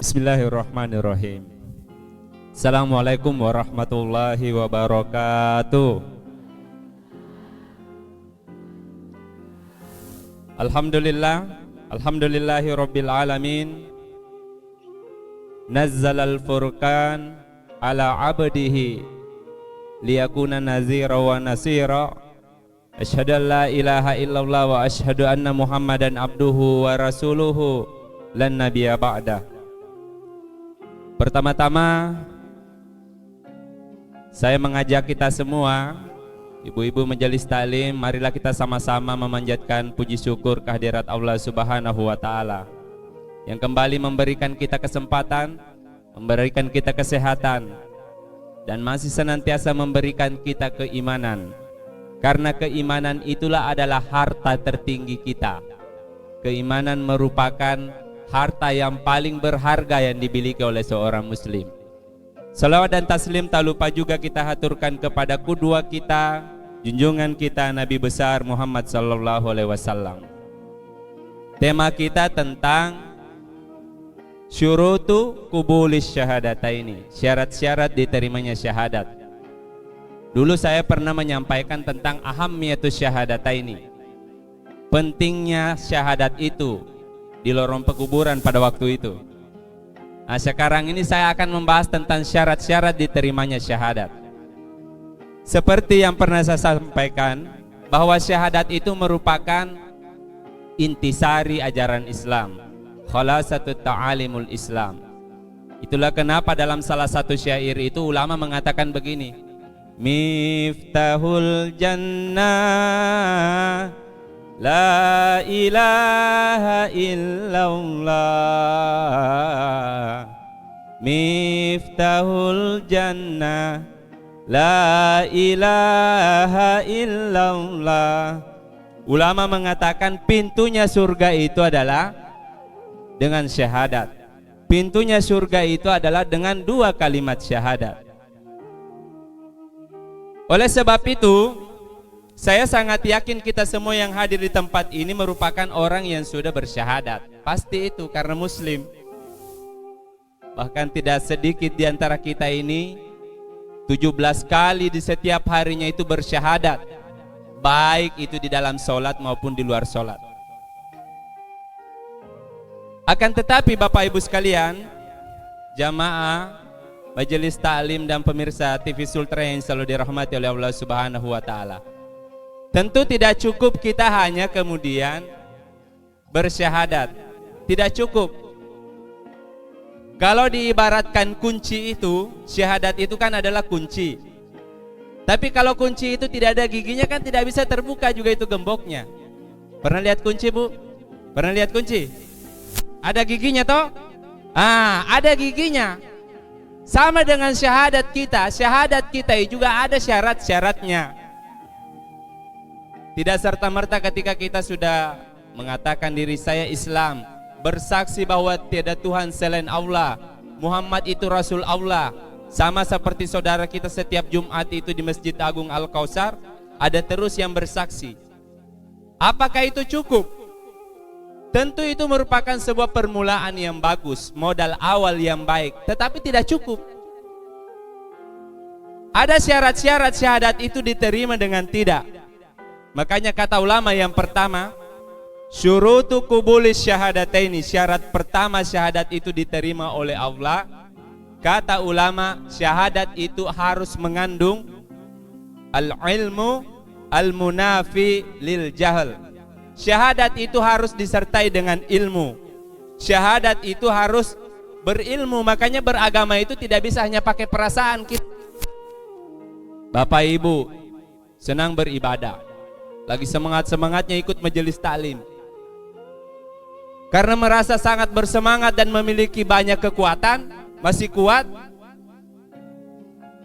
Bismillahirrahmanirrahim. Assalamualaikum warahmatullahi wabarakatuh. Alhamdulillahi rabbil alamin. Nazzalal furqan ala abdihi liyakuna nazira wa nasira. Asyhadu an la ilaha illallah wa asyhadu anna Muhammadan abduhu wa rasuluhu lan nabiyya ba'dah. Pertama-tama saya mengajak kita semua, ibu-ibu majelis taklim, marilah kita sama-sama memanjatkan puji syukur kehadirat Allah Subhanahu wa taala yang kembali memberikan kita kesempatan, memberikan kita kesehatan, dan masih senantiasa memberikan kita keimanan. Karena keimanan itulah adalah harta tertinggi kita. Keimanan merupakan harta yang paling berharga yang dimiliki oleh seorang muslim. Salawat dan taslim tak lupa juga kita haturkan kepada qudwah kita, junjungan kita Nabi besar Muhammad sallallahu alaihi wasallam. Tema kita tentang syurutu qubulis syahadataini, syarat-syarat diterimanya syahadat. Dulu saya pernah menyampaikan tentang ahammiyatus syahadataini, pentingnya syahadat itu di lorong pekuburan pada waktu itu. Nah, sekarang ini saya akan membahas tentang syarat-syarat diterimanya syahadat. Seperti yang pernah saya sampaikan, bahwa syahadat itu merupakan intisari ajaran Islam, khalasatut ta'alimul Islam. Itulah kenapa dalam salah satu syair itu ulama mengatakan begini: Miftahul jannah la ilaha illallah, miftahul jannah la ilaha illallah. Ulama mengatakan pintunya surga itu adalah dengan syahadat. Pintunya surga itu adalah dengan dua kalimat syahadat. Oleh sebab itu, saya sangat yakin kita semua yang hadir di tempat ini merupakan orang yang sudah bersyahadat. Pasti itu karena muslim. Bahkan tidak sedikit di antara kita ini 17 kali di setiap harinya itu bersyahadat, baik itu di dalam sholat maupun di luar sholat. Akan tetapi Bapak Ibu sekalian, jamaah majelis taklim dan pemirsa TV Sultra yang selalu dirahmati oleh Allah Subhanahu wa taala, tentu tidak cukup kita hanya kemudian bersyahadat. Tidak cukup. Kalau diibaratkan kunci itu, syahadat itu kan adalah kunci. Tapi kalau kunci itu tidak ada giginya kan tidak bisa terbuka juga itu gemboknya. Pernah lihat kunci, Bu? Pernah lihat kunci? Ada giginya toh? Ada giginya. Sama dengan syahadat kita juga ada syarat-syaratnya. Tidak serta-merta ketika kita sudah mengatakan diri saya Islam, bersaksi bahwa tiada Tuhan selain Allah, Muhammad itu Rasul Allah, sama seperti saudara kita setiap Jumat itu di Masjid Agung Al-Kautsar, ada terus yang bersaksi. Apakah itu cukup? Tentu itu merupakan sebuah permulaan yang bagus, modal awal yang baik, tetapi tidak cukup. Ada syarat-syarat syahadat itu diterima dengan tidak. Makanya kata ulama yang pertama, syurutu qubulis syahadataini, syarat pertama syahadat itu diterima oleh Allah. Kata ulama, syahadat itu harus mengandung al-ilmu al-munafi lil jahl. Syahadat itu harus disertai dengan ilmu. Syahadat itu harus berilmu. Makanya beragama itu tidak bisa hanya pakai perasaan kita. Bapak Ibu senang beribadah, lagi semangat-semangatnya ikut majelis taklim, karena merasa sangat bersemangat dan memiliki banyak kekuatan, masih kuat.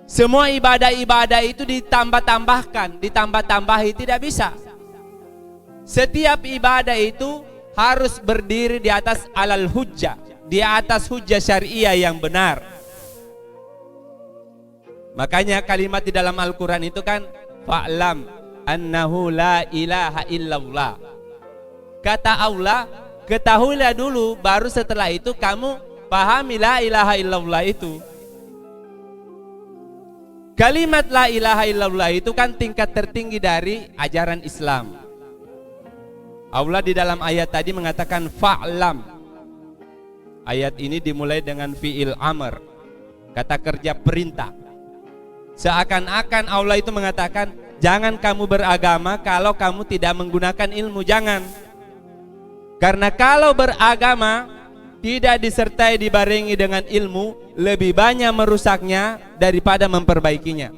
Semua ibadah-ibadah itu ditambah-tambahi, tidak bisa. Setiap ibadah itu harus berdiri di atas alal hujjah, di atas hujjah syariah yang benar. Makanya kalimat di dalam Al-Quran itu kan fa'lam annahu la ilaha illallah. Kata Allah, ketahuilah dulu, baru setelah itu kamu pahami la ilaha illallah itu. Kalimat la ilaha illallah itu kan tingkat tertinggi dari ajaran Islam. Allah di dalam ayat tadi mengatakan fa'lam. Ayat ini dimulai dengan fi'il amr, kata kerja perintah. Seakan-akan Allah itu mengatakan, jangan kamu beragama kalau kamu tidak menggunakan ilmu, jangan. Karena kalau beragama tidak disertai dibarengi dengan ilmu, lebih banyak merusaknya daripada memperbaikinya.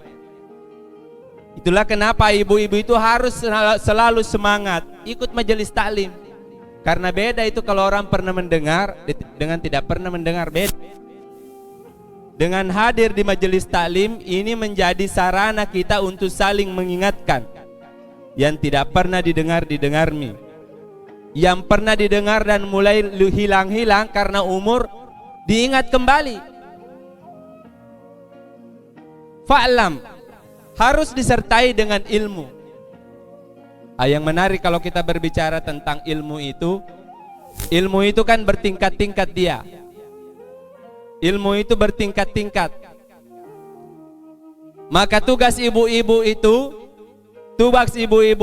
Itulah kenapa ibu-ibu itu harus selalu semangat ikut majelis taklim. Karena beda itu kalau orang pernah mendengar dengan tidak pernah mendengar, beda. Dengan hadir di majelis taklim ini menjadi sarana kita untuk saling mengingatkan. Yang tidak pernah didengar-didengarmi, yang pernah didengar dan mulai hilang-hilang karena umur, diingat kembali. Fa'lam harus disertai dengan ilmu. Yang menarik kalau kita berbicara tentang ilmu itu kan bertingkat-tingkat dia. Ilmu itu bertingkat-tingkat. Maka tugas ibu-ibu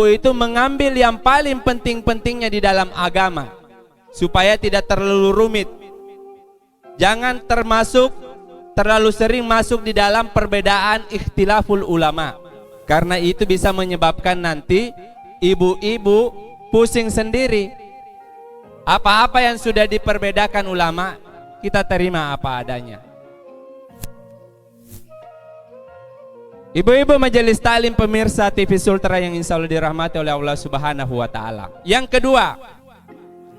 itu mengambil yang paling penting-pentingnya di dalam agama, supaya tidak terlalu rumit. Jangan terlalu sering masuk di dalam perbedaan ikhtilaful ulama, karena itu bisa menyebabkan nanti ibu-ibu pusing sendiri. Apa-apa yang sudah diperbedakan ulama, kita terima apa adanya. Ibu-ibu majelis taklim pemirsa TV Sultra yang insya Allah dirahmati oleh Allah Subhanahu wa Ta'ala. Yang kedua,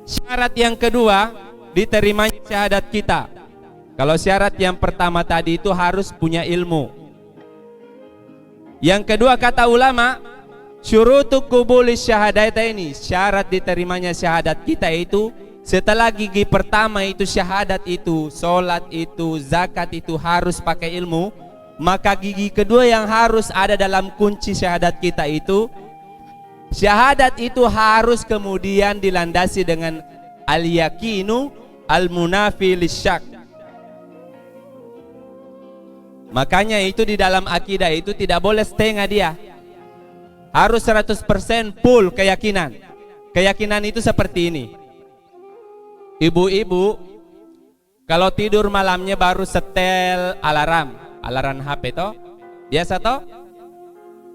syarat yang kedua diterimanya syahadat kita. Kalau syarat yang pertama tadi itu harus punya ilmu. Yang kedua kata ulama, syurutu qubulis syahadataini, syarat diterimanya syahadat kita itu setelah gigi pertama itu syahadat itu, sholat itu, zakat itu harus pakai ilmu. Maka gigi kedua yang harus ada dalam kunci syahadat kita itu, syahadat itu harus kemudian dilandasi dengan al-yakinu al-munafi lisyak. Makanya itu di dalam akidah itu tidak boleh setengah dia, harus 100% full keyakinan. Keyakinan itu seperti ini. Ibu-ibu kalau tidur malamnya baru setel alarm HP toh, biasa toh,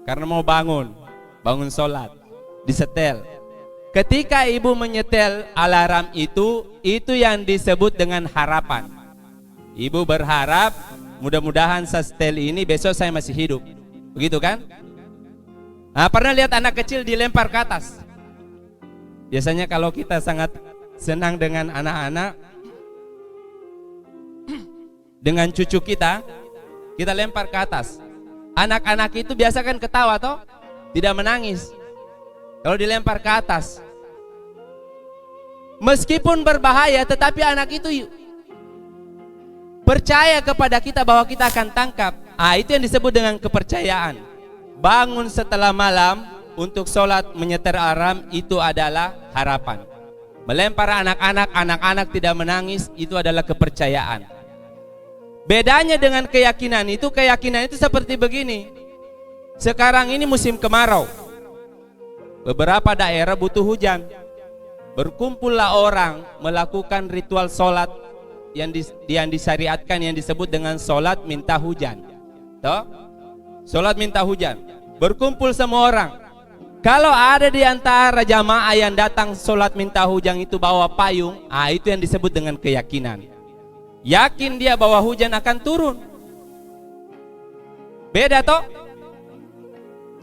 karena mau bangun disetel. Ketika ibu menyetel alarm itu yang disebut dengan harapan. Ibu berharap mudah-mudahan saya setel ini besok saya masih hidup, begitu kan? Nah, pernah lihat anak kecil dilempar ke atas? Biasanya kalau kita sangat senang dengan anak-anak, dengan cucu kita lempar ke atas. Anak-anak itu biasa kan ketawa toh, tidak menangis kalau dilempar ke atas. Meskipun berbahaya, tetapi anak itu percaya kepada kita bahwa kita akan tangkap. Itu yang disebut dengan kepercayaan. Bangun setelah malam untuk sholat menyetel alarm itu adalah harapan. Melempar anak-anak tidak menangis itu adalah kepercayaan. Bedanya dengan keyakinan itu seperti begini. Sekarang ini musim kemarau, beberapa daerah butuh hujan. Berkumpullah orang melakukan ritual sholat yang disyariatkan, yang disebut dengan sholat minta hujan. Toh? Sholat minta hujan. Berkumpul semua orang. Kalau ada di antara jamaah yang datang sholat minta hujan itu bawa payung, itu yang disebut dengan keyakinan. Yakin dia bahwa hujan akan turun. Beda toh?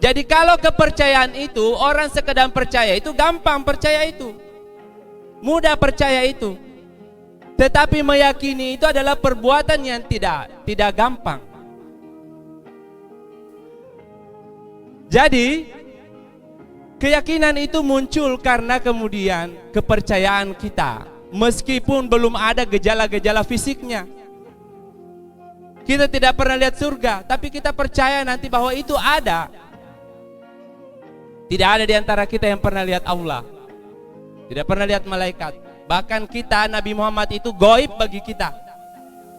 Jadi kalau kepercayaan itu, orang sekedar percaya itu gampang percaya itu, mudah percaya itu. Tetapi meyakini itu adalah perbuatan yang tidak gampang. Jadi keyakinan itu muncul karena kemudian kepercayaan kita. Meskipun belum ada gejala-gejala fisiknya, kita tidak pernah lihat surga, tapi kita percaya nanti bahwa itu ada. Tidak ada di antara kita yang pernah lihat Allah, tidak pernah lihat malaikat. Bahkan kita, Nabi Muhammad itu gaib bagi kita.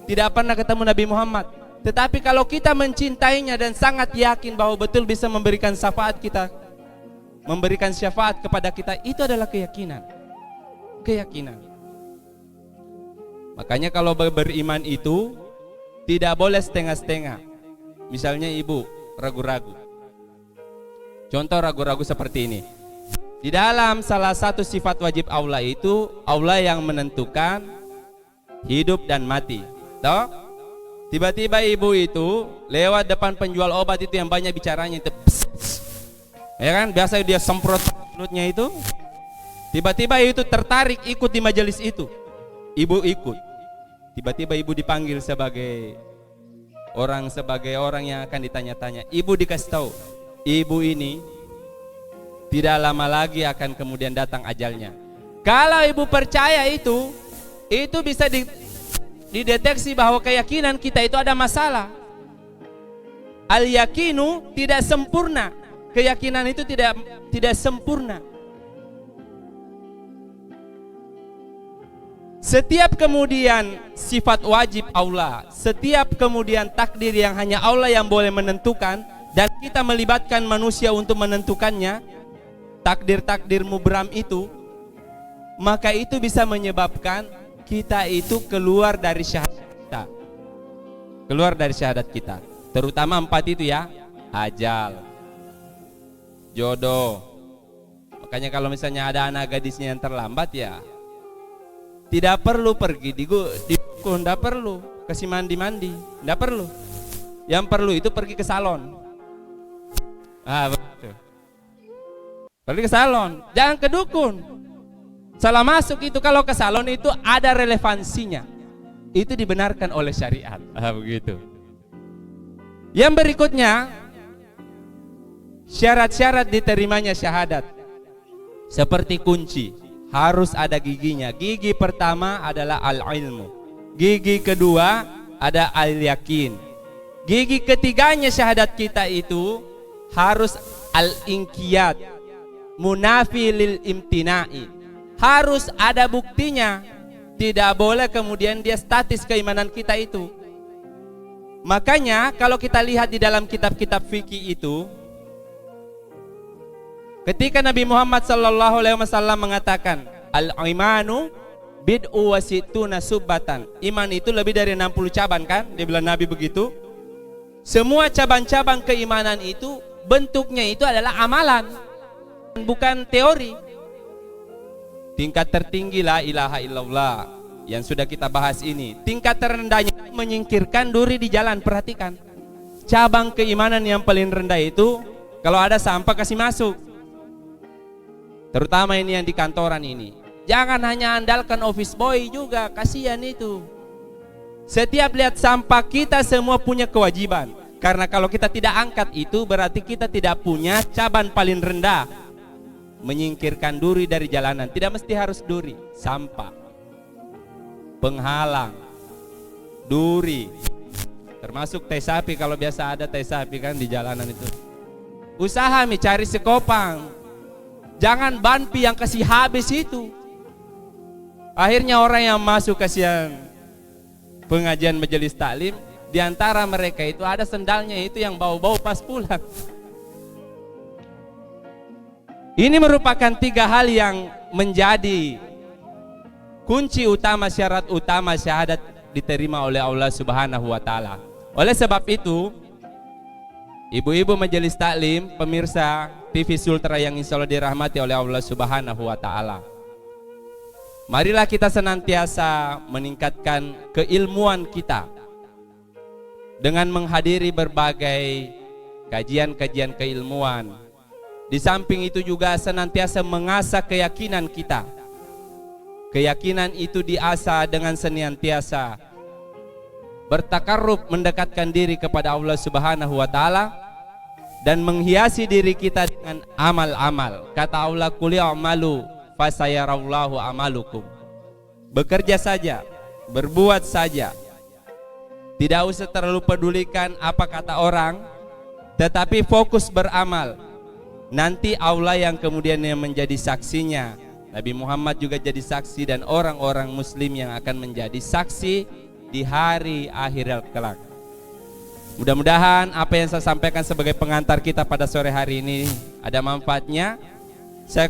tidak pernah ketemu Nabi Muhammad. Tetapi kalau kita mencintainya dan sangat yakin bahwa betul bisa memberikan syafaat kita, memberikan syafaat kepada kita, itu adalah keyakinan. Keyakinan. Makanya kalau beriman itu tidak boleh setengah-setengah. Misalnya ibu ragu-ragu. Contoh ragu-ragu seperti ini. Di dalam salah satu sifat wajib Allah itu, Allah yang menentukan hidup dan mati. Toh? Tiba-tiba ibu itu lewat depan penjual obat itu yang banyak bicaranya itu. Pss, pss. Ya kan, biasa dia semprot mulutnya itu. Tiba-tiba itu tertarik ikut di majelis itu. Ibu ikut. Tiba-tiba ibu dipanggil sebagai orang yang akan ditanya-tanya. Ibu dikasih tahu, ibu ini tidak lama lagi akan kemudian datang ajalnya. Kalau ibu percaya itu bisa dideteksi bahwa keyakinan kita itu ada masalah. Al-yakinu tidak sempurna. Keyakinan itu tidak sempurna. Setiap kemudian sifat wajib Allah, setiap kemudian takdir yang hanya Allah yang boleh menentukan, dan kita melibatkan manusia untuk menentukannya, takdir-takdir mubram itu, maka itu bisa menyebabkan kita itu keluar dari syahadat kita. Keluar dari syahadat kita. Terutama 4 itu ya. Ajal, jodoh. Makanya kalau misalnya ada anak gadisnya yang terlambat ya, tidak perlu pergi dukun, tidak perlu kasih mandi-mandi, tidak perlu. Yang perlu itu pergi ke salon. Betul. Pergi ke salon, jangan ke dukun. Salah masuk itu. Kalau ke salon itu ada relevansinya. Itu dibenarkan oleh syariat. Begitu. Yang berikutnya, syarat-syarat diterimanya syahadat. Seperti kunci, harus ada giginya. Gigi pertama adalah al-ilmu. Gigi kedua ada al-yakin. Gigi ketiganya syahadat kita itu harus al-inqiyad, munafi lil imtina'i. Harus ada buktinya. Tidak boleh kemudian dia statis keimanan kita itu. Makanya kalau kita lihat di dalam kitab-kitab fikih itu, ketika Nabi Muhammad SAW mengatakan al-imanu bid'u wa sittuna subbatan, iman itu lebih dari 60 cabang kan? Dia bilang Nabi begitu. Semua cabang-cabang keimanan itu bentuknya itu adalah amalan, bukan teori. Tingkat tertinggi la ilaha illallah yang sudah kita bahas ini. Tingkat terendahnya menyingkirkan duri di jalan. Perhatikan, cabang keimanan yang paling rendah itu kalau ada sampah kasih masuk. Terutama ini yang di kantoran ini. Jangan hanya andalkan office boy juga, kasihan itu. Setiap lihat sampah kita semua punya kewajiban. Karena kalau kita tidak angkat itu berarti kita tidak punya cabang paling rendah, menyingkirkan duri dari jalanan. Tidak mesti harus duri, sampah, penghalang, duri, termasuk tai sapi. Kalau biasa ada tai sapi kan di jalanan itu, usaha cari sekopang. Jangan banpi yang kasih habis itu. Akhirnya orang yang masuk kasihan pengajian majelis taklim, di antara mereka itu ada sendalnya itu yang bau-bau pas pulang. Ini merupakan 3 hal yang menjadi kunci utama, syarat utama syahadat diterima oleh Allah Subhanahu wa taala. Oleh sebab itu, ibu-ibu majelis taklim, pemirsa TV Sultra yang insya Allah dirahmati oleh Allah Subhanahu wa taala, marilah kita senantiasa meningkatkan keilmuan kita dengan menghadiri berbagai kajian-kajian keilmuan. Di samping itu juga senantiasa mengasah keyakinan kita. Keyakinan itu diasah dengan senantiasa bertakarrub, mendekatkan diri kepada Allah Subhanahu wa taala, dan menghiasi diri kita dengan amal-amal. Kata Allah, qul i'malu fasayarallahu amalukum. Bekerja saja, berbuat saja. Tidak usah terlalu pedulikan apa kata orang, tetapi fokus beramal. Nanti Allah yang kemudian yang menjadi saksinya. Nabi Muhammad juga jadi saksi dan orang-orang muslim yang akan menjadi saksi di hari akhirat kelak. Mudah-mudahan apa yang saya sampaikan sebagai pengantar kita pada sore hari ini ada manfaatnya. Saya